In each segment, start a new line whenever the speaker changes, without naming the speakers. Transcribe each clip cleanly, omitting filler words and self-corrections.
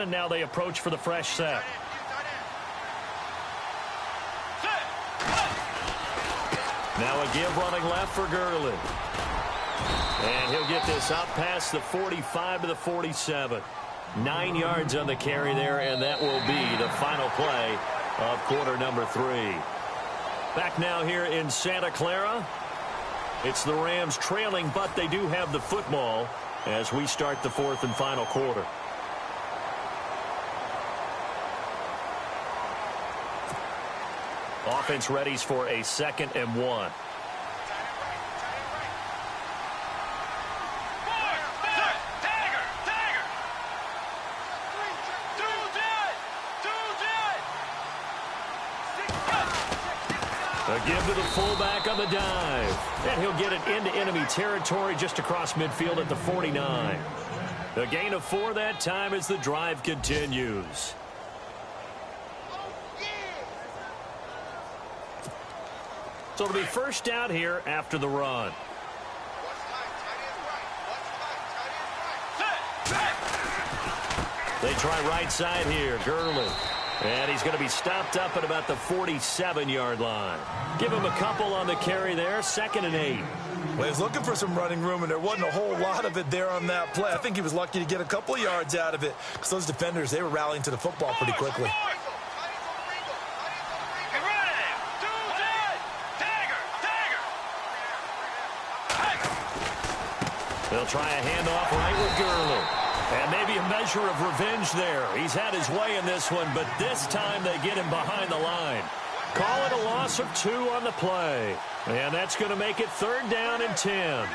and now they approach for the fresh set. Now a give running left for Gurley. And he'll get this up past the 45 to the 47. 9 yards on the carry there, and that will be the final play of quarter number 3. Back now here in Santa Clara. It's the Rams trailing, but they do have the football as we start the 4th and final quarter. Offense readies for a 2nd and 1. A give to the fullback on the dive. And he'll get it into enemy territory just across midfield at the 49. A gain of 4 that time as the drive continues. So it'll be first down here after the run. They try right side here. Gurley. And he's going to be stopped up at about the 47-yard line. Give him a couple on the carry there. 2nd and 8.
Well, he was looking for some running room, and there wasn't a whole lot of it there on that play. I think he was lucky to get a couple of yards out of it because those defenders, they were rallying to the football pretty quickly.
They'll try a handoff right with Gurley. And maybe a measure of revenge there. He's had his way in this one, but this time they get him behind the line. Call it a loss of 2 on the play. And that's going to make it 3rd down and 10.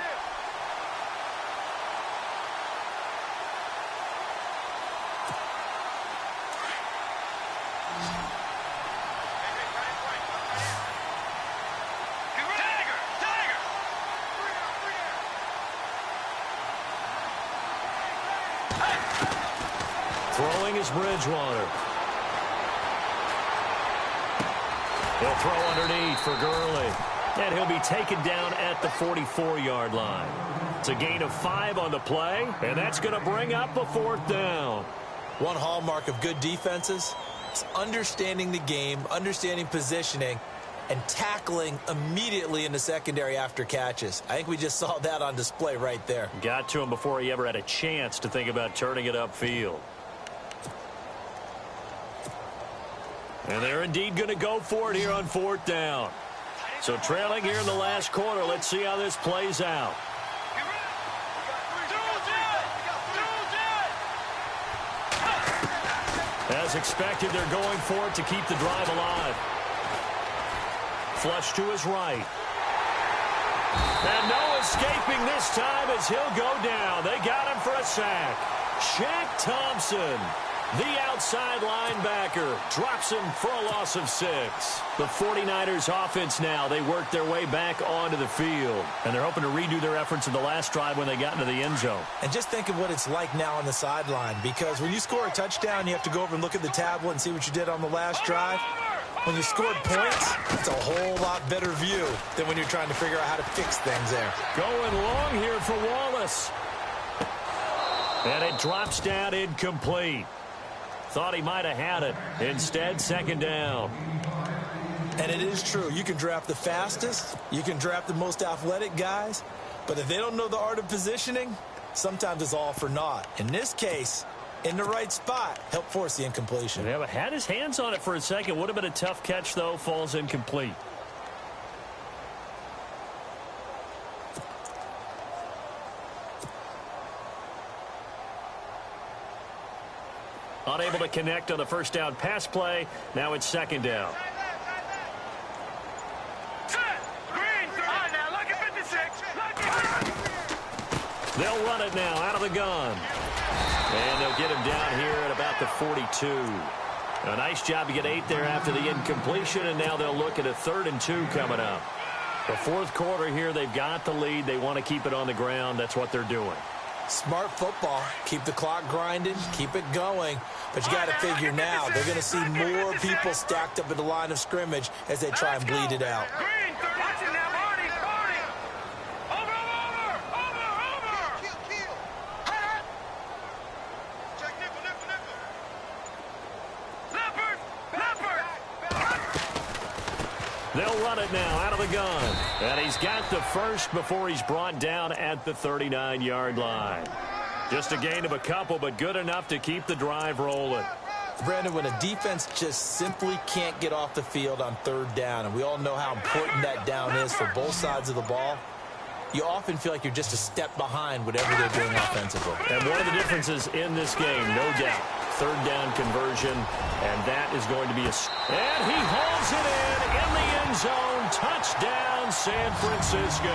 Throwing is Bridgewater. He'll throw underneath for Gurley. And he'll be taken down at the 44-yard line. It's a gain of 5 on the play, and that's going to bring up a 4th down.
One hallmark of good defenses is understanding the game, understanding positioning, and tackling immediately in the secondary after catches. I think we just saw that on display right there.
Got to him before he ever had a chance to think about turning it upfield. And they're indeed going to go for it here on 4th down. So trailing here in the last quarter, let's see how this plays out. As expected, they're going for it to keep the drive alive. Flush to his right. And no escaping this time as he'll go down. They got him for a sack. Shaq Thompson, the outside linebacker, drops him for a loss of 6. The 49ers offense now, they work their way back onto the field. And they're hoping to redo their efforts in the last drive when they got into the end zone.
And just think of what it's like now on the sideline, because when you score a touchdown, you have to go over and look at the tablet and see what you did on the last drive. When you scored points, it's a whole lot better view than when you're trying to figure out how to fix things there.
Going long here for Wallace. And it drops down incomplete. Thought he might have had it. Instead, 2nd down.
And it is true. You can draft the fastest. You can draft the most athletic guys. But if they don't know the art of positioning, sometimes it's all for naught. In this case, in the right spot, help force the incompletion.
Yeah, but had his hands on it for a second. Would have been a tough catch, though. Falls incomplete. Unable to connect on the first down pass play. Now it's 2nd down. They'll run it now out of the gun. And they'll get him down here at about the 42. A nice job to get 8 there after the incompletion, and now they'll look at a 3rd and 2 coming up. The 4th quarter here, they've got the lead. They want to keep it on the ground. That's what they're doing.
Smart football. Keep the clock grinding. Keep it going. But you got to figure now, they're going to see more people stacked up at the line of scrimmage as they try and bleed it out.
They'll run it now out of the gun. And he's got the first before he's brought down at the 39-yard line. Just a gain of a couple, but good enough to keep the drive rolling.
Brandon, when a defense just simply can't get off the field on third down, and we all know how important that down is for both sides of the ball, you often feel like you're just a step behind whatever they're doing offensively.
And one of the differences in this game, no doubt, third down conversion, and that is going to be and he hauls it in the end zone. Touchdown, San Francisco.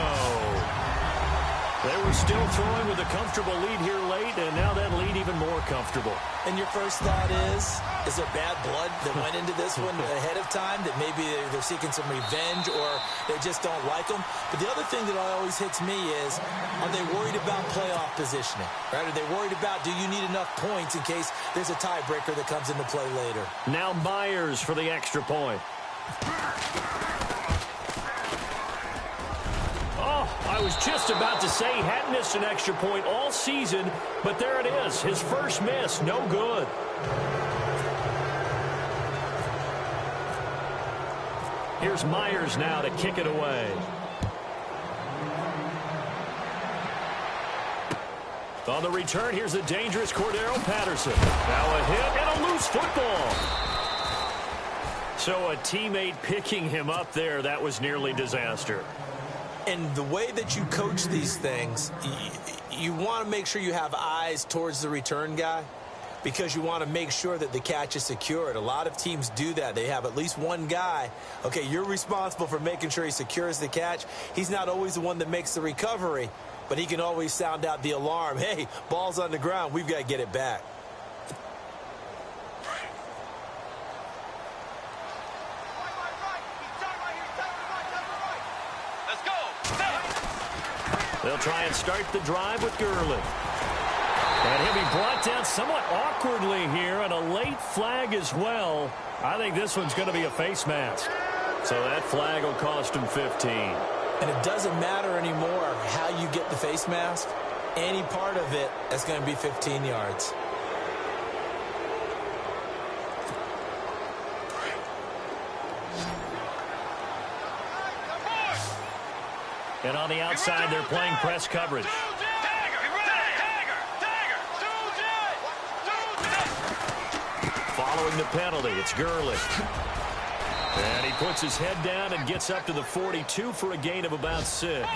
They were still throwing with a comfortable lead here late, and now that lead even more comfortable.
And your first thought is there bad blood that went into this one ahead of time, that maybe they're seeking some revenge or they just don't like them? But the other thing that always hits me is, are they worried about playoff positioning? Right? Are they worried about, do you need enough points in case there's a tiebreaker that comes into play later?
Now Myers for the extra point. I was just about to say he hadn't missed an extra point all season, but there it is. His first miss, no good. Here's Myers now to kick it away. On the return, here's the dangerous Cordero Patterson. Now a hit and a loose football. So a teammate picking him up there, that was nearly disaster.
And the way that you coach these things, you want to make sure you have eyes towards the return guy because you want to make sure that the catch is secured. A lot of teams do that. They have at least one guy. Okay, you're responsible for making sure he secures the catch. He's not always the one that makes the recovery, but he can always sound out the alarm. Hey, ball's on the ground. We've got to get it back.
They'll try and start the drive with Gurley. And he'll be brought down somewhat awkwardly here, and a late flag as well. I think this one's going to be a face mask. So that flag will cost him 15.
And it doesn't matter anymore how you get the face mask. Any part of it is going to be 15 yards.
And on the outside, they're playing press coverage. Following the penalty, it's Gurley. And he puts his head down and gets up to the 42 for a gain of about 6.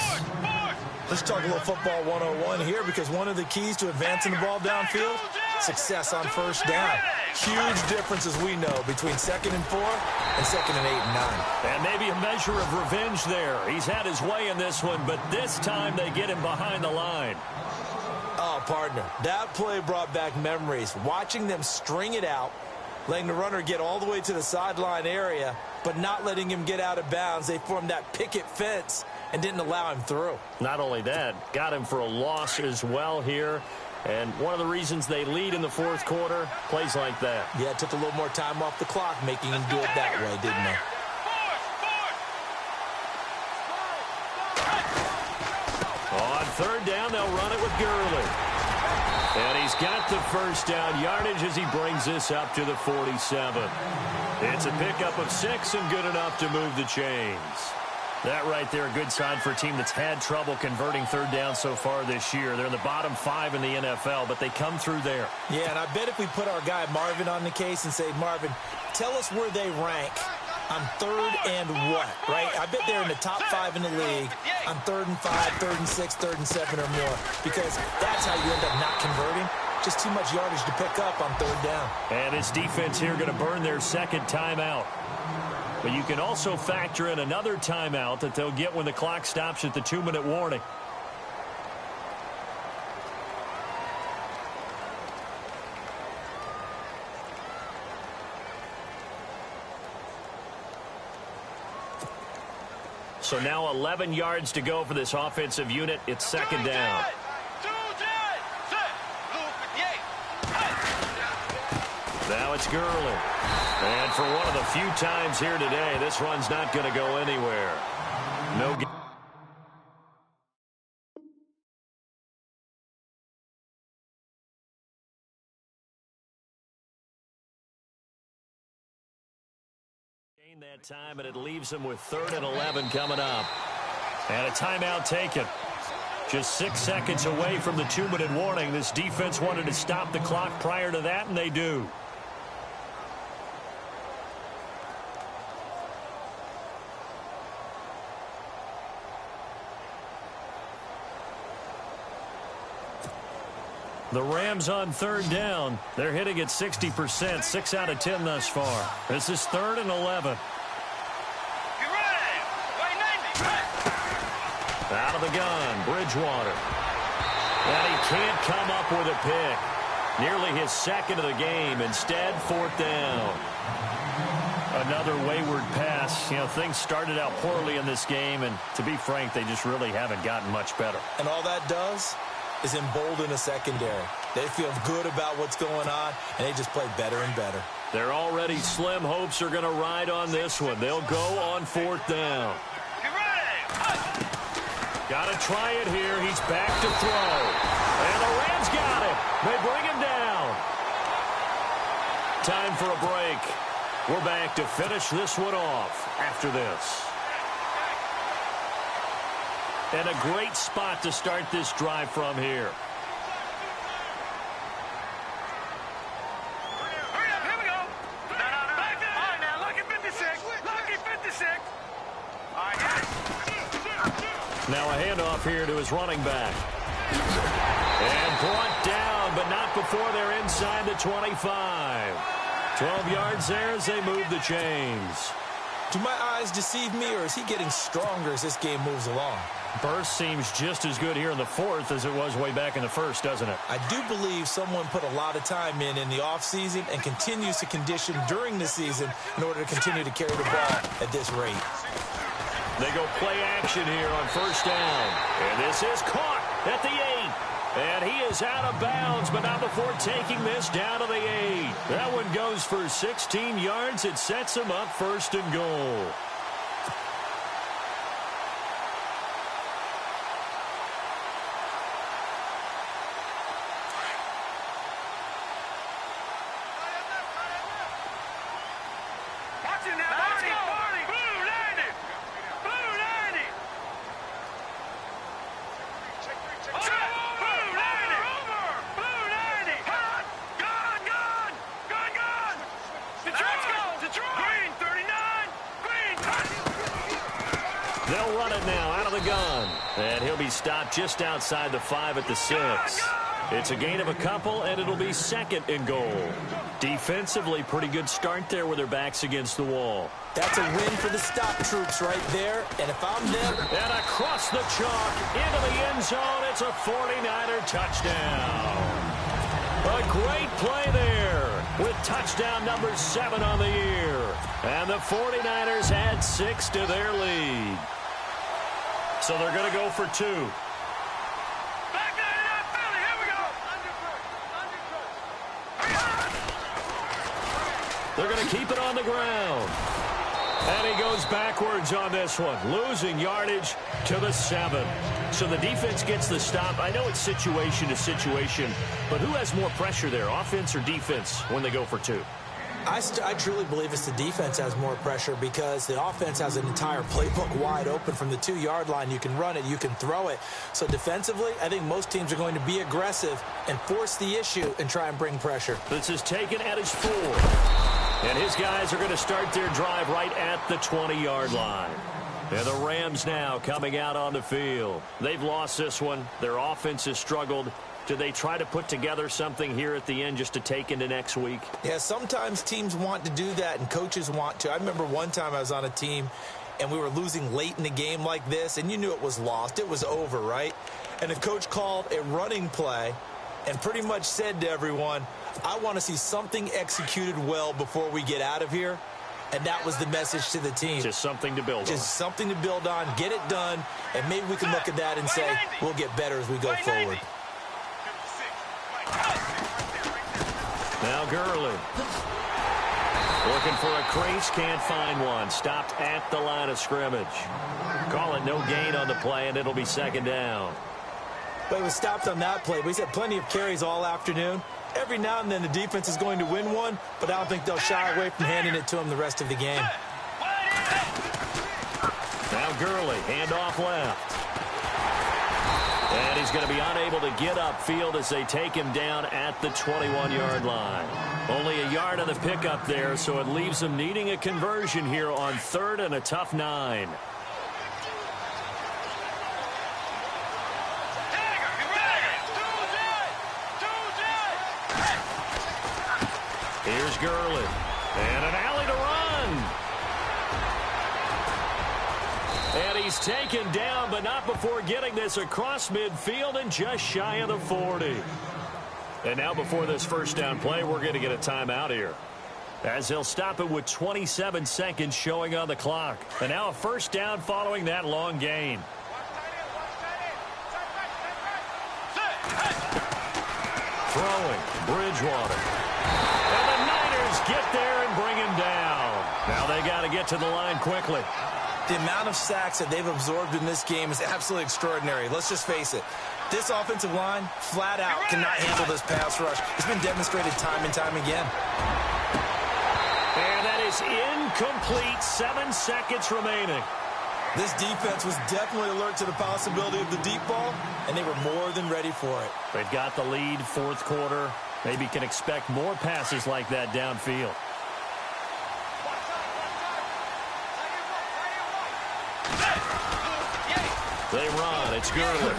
Let's talk a little football 101 here, because one of the keys to advancing the ball downfield, success on first down. Huge difference, as we know, between 2nd and 4 and 2nd and 8 and 9.
And maybe a measure of revenge there. He's had his way in this one, but this time they get him behind the line.
Oh, partner, that play brought back memories. Watching them string it out, letting the runner get all the way to the sideline area, but not letting him get out of bounds. They formed that picket fence and didn't allow him through.
Not only that, got him for a loss as well here. And one of the reasons they lead in the fourth quarter, plays like that.
Yeah, it took a little more time off the clock, making him do it that way, didn't they?
On third down, they'll run it with Gurley. And he's got the first down yardage as he brings this up to the 47. It's a pickup of 6 and good enough to move the chains. That right there, a good sign for a team that's had trouble converting third down so far this year. They're in the bottom 5 in the NFL, but they come through there.
Yeah, and I bet if we put our guy Marvin on the case and say, Marvin, tell us where they rank on third and what, right? I bet they're in the top 5 in the league on 3rd and 5, 3rd and 6, 3rd and 7 or more, because that's how you end up not converting. Just too much yardage to pick up on third down.
And his defense here going to burn their second timeout. But you can also factor in another timeout that they'll get when the clock stops at the 2-minute warning. So now 11 yards to go for this offensive unit. It's second down. Now it's Gurley. And for one of the few times here today, this run's not going to go anywhere. No gain gained that time, and it leaves them with 3rd and 11 coming up. And a timeout taken. Just 6 seconds away from the 2-minute warning. This defense wanted to stop the clock prior to that, and they do. The Rams on 3rd down. They're hitting at 60%, 6 out of 10 thus far. This is 3rd and 11. Out of the gun, Bridgewater. And he can't come up with a pick. Nearly his 2nd of the game. Instead, 4th down. Another wayward pass. You know, things started out poorly in this game, and to be frank, they just really haven't gotten much better.
And all that does is embolden a secondary. They feel good about what's going on, and they just play better and better.
Their already slim hopes are going to ride on this one. They'll go on 4th down. Got to try it here. He's back to throw. And the Rams got it. They bring him down. Time for a break. We're back to finish this one off after this. And a great spot to start this drive from here.
Here we go. Back there. All right, now, lucky 56. Lucky 56. All right,
now a handoff here to his running back. And brought down, but not before they're inside the 25. 12 yards there as they move the chains.
Do my eyes deceive me, or is he getting stronger as this game moves along?
Burst seems just as good here in the 4th as it was way back in the 1st, doesn't it?
I do believe someone put a lot of time in the offseason and continues to condition during the season in order to continue to carry the ball at this rate.
They go play action here on 1st down. And this is caught at the 8. And he is out of bounds, but not before taking this down to the 8. That one goes for 16 yards. It sets him up 1st and goal. They'll run it now out of the gun. And he'll be stopped just outside the 5 at the 6. It's a gain of a couple, and it'll be 2nd and goal. Defensively, pretty good start there with their backs against the wall.
That's a win for the stop troops right there. And if I'm them...
And across the chalk, into the end zone, it's a 49er touchdown. A great play there with touchdown number 7 on the year. And the 49ers add 6 to their lead. So they're going to go for 2.
back there in Philly. Here we go.
They're going to keep it on the ground. And he goes backwards on this one, losing yardage to the 7. So the defense gets the stop. I know it's situation to situation, but who has more pressure there, offense or defense, when they go for 2?
I truly believe it's the defense has more pressure because the offense has an entire playbook wide open from the 2-yard line. You can run it, you can throw it. So defensively, I think most teams are going to be aggressive and force the issue and try and bring pressure.
This is taken at his 4. And his guys are going to start their drive right at the 20-yard line. And the Rams now coming out on the field. They've lost this one. Their offense has struggled. Do they try to put together something here at the end just to take into next week?
Yeah, sometimes teams want to do that and coaches want to. I remember one time I was on a team and we were losing late in the game like this, and you knew it was lost. It was over, right? And the coach called a running play and pretty much said to everyone, I want to see something executed well before we get out of here. And that was the message to the team.
Just something to build on.
Just something to build on, get it done, and maybe we can look at that and say we'll get better as we go forward.
Now Gurley. Looking for a crease, can't find one. Stopped at the line of scrimmage. Call it no gain on the play, and it'll be 2nd down.
But it was stopped on that play. He's had plenty of carries all afternoon. Every now and then the defense is going to win one, but I don't think they'll shy away from handing it to him the rest of the game.
Now Gurley, handoff left. And he's going to be unable to get upfield as they take him down at the 21-yard line. Only a yard on the pickup there, so it leaves them needing a conversion here on 3rd and a tough 9. Here's Gurley. And an alley to run. And he's taken down, but not before getting this across midfield and just shy of the 40. And now before this first down play, we're going to get a timeout here, as they'll stop it with 27 seconds showing on the clock. And now a first down following that long gain. Throwing, Bridgewater. And the Niners get there and bring him down. Now they got to get to the line quickly.
The amount of sacks that they've absorbed in this game is absolutely extraordinary. Let's just face it. This offensive line, flat out, cannot handle this pass rush. It's been demonstrated time and time again.
And that is incomplete. 7 seconds remaining.
This defense was definitely alert to the possibility of the deep ball, and they were more than ready for it.
They've got the lead, 4th quarter. Maybe can expect more passes like that downfield. They run. It's Gurley.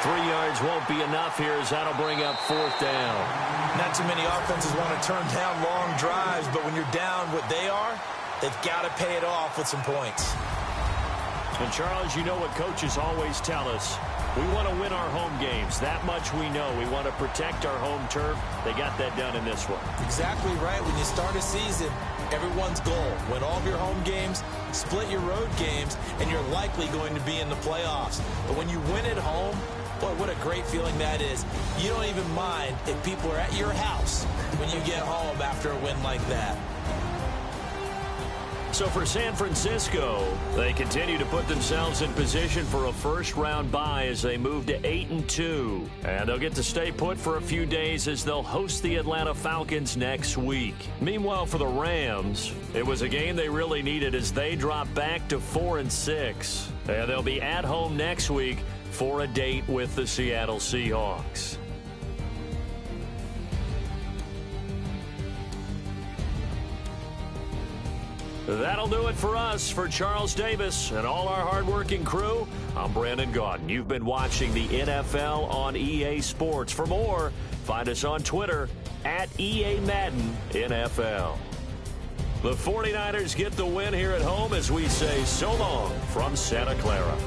3 yards won't be enough here, as that'll bring up 4th down.
Not too many offenses want to turn down long drives, but when you're down what they are, they've got to pay it off with some points.
And, Charles, you know what coaches always tell us. We want to win our home games. That much we know. We want to protect our home turf. They got that done in this one.
Exactly right. When you start a season, everyone's goal: win all of your home games, split your road games, and you're likely going to be in the playoffs. But when you win at home, boy, what a great feeling that is. You don't even mind if people are at your house when you get home after a win like that.
So for San Francisco, they continue to put themselves in position for a first-round bye as they move to 8-2. And they'll get to stay put for a few days as they'll host the Atlanta Falcons next week. Meanwhile, for the Rams, it was a game they really needed as they drop back to 4-6. And they'll be at home next week for a date with the Seattle Seahawks. That'll do it for us. For Charles Davis and all our hardworking crew, I'm Brandon Gaudin. You've been watching the NFL on EA Sports. For more, find us on Twitter at EA Madden NFL. The 49ers get the win here at home as we say so long from Santa Clara.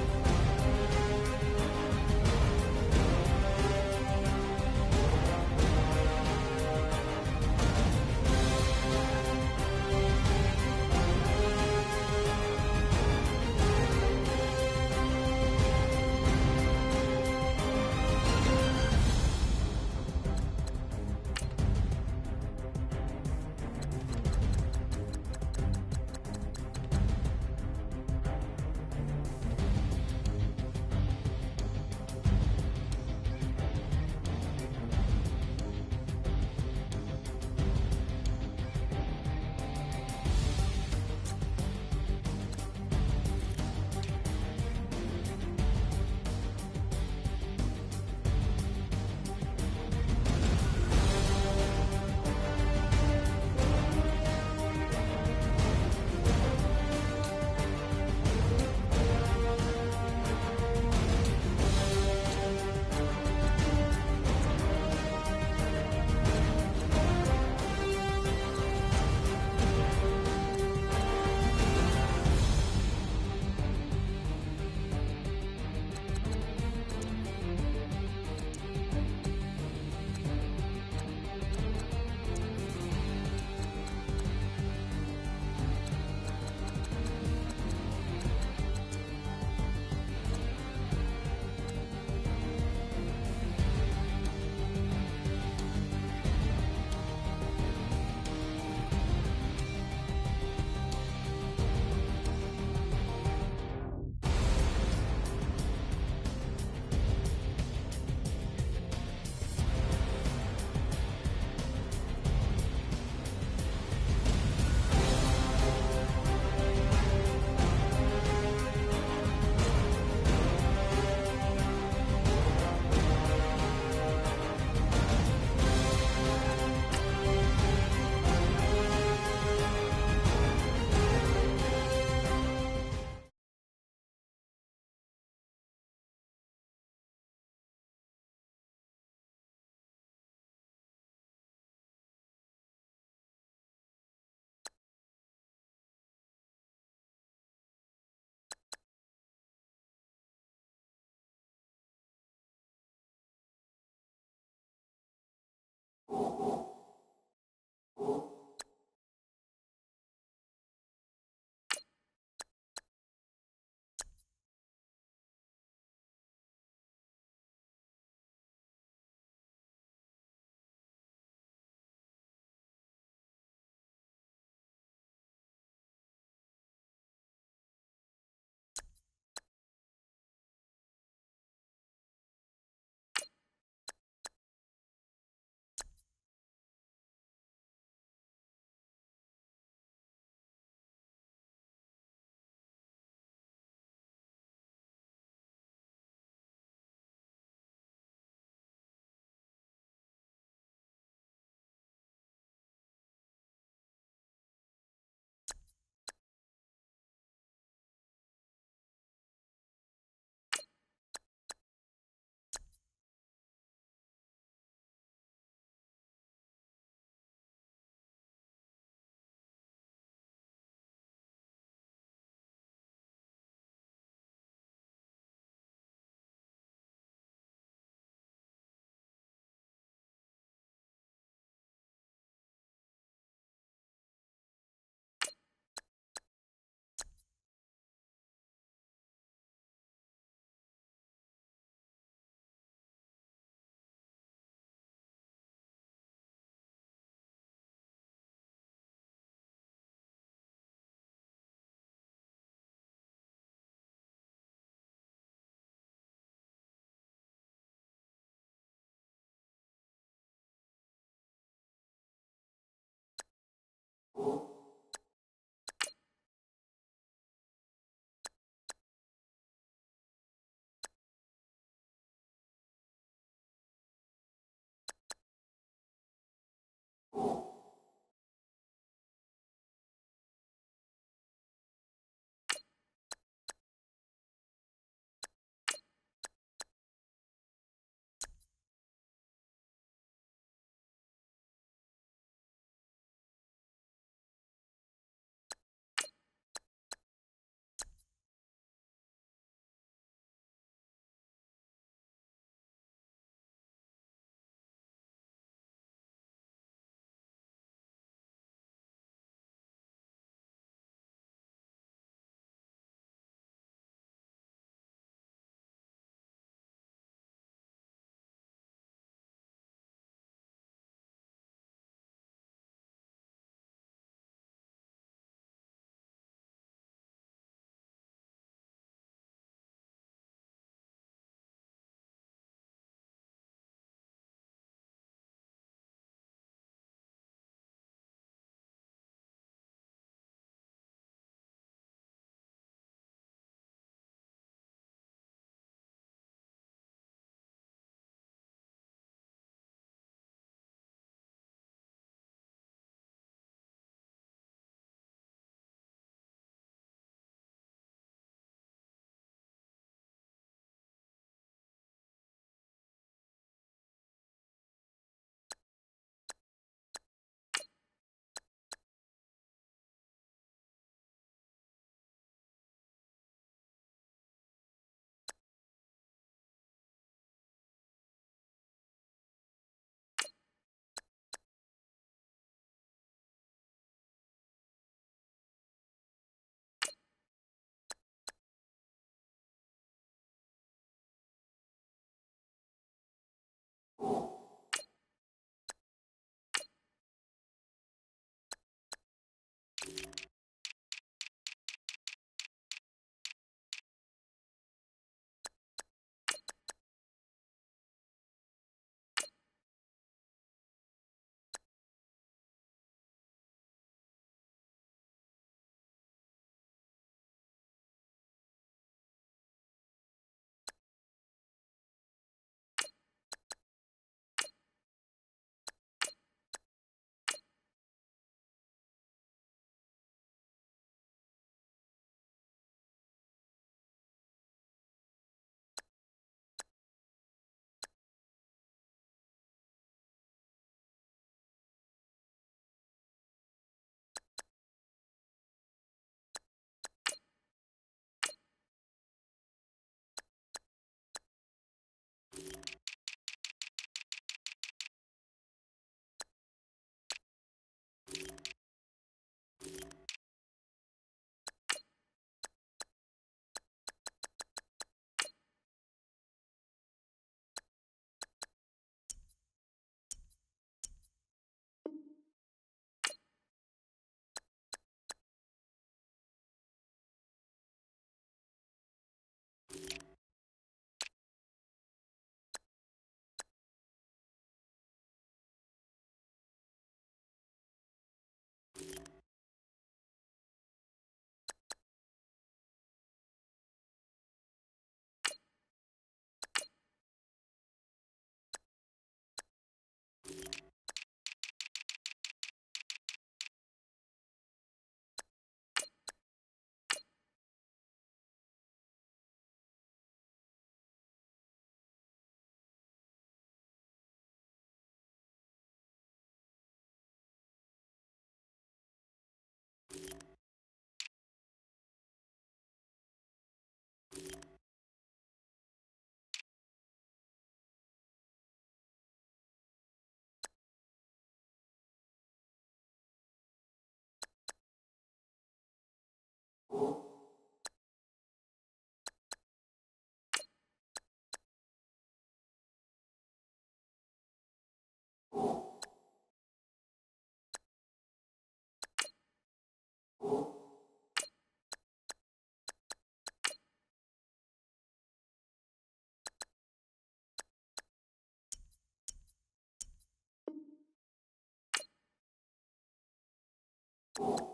you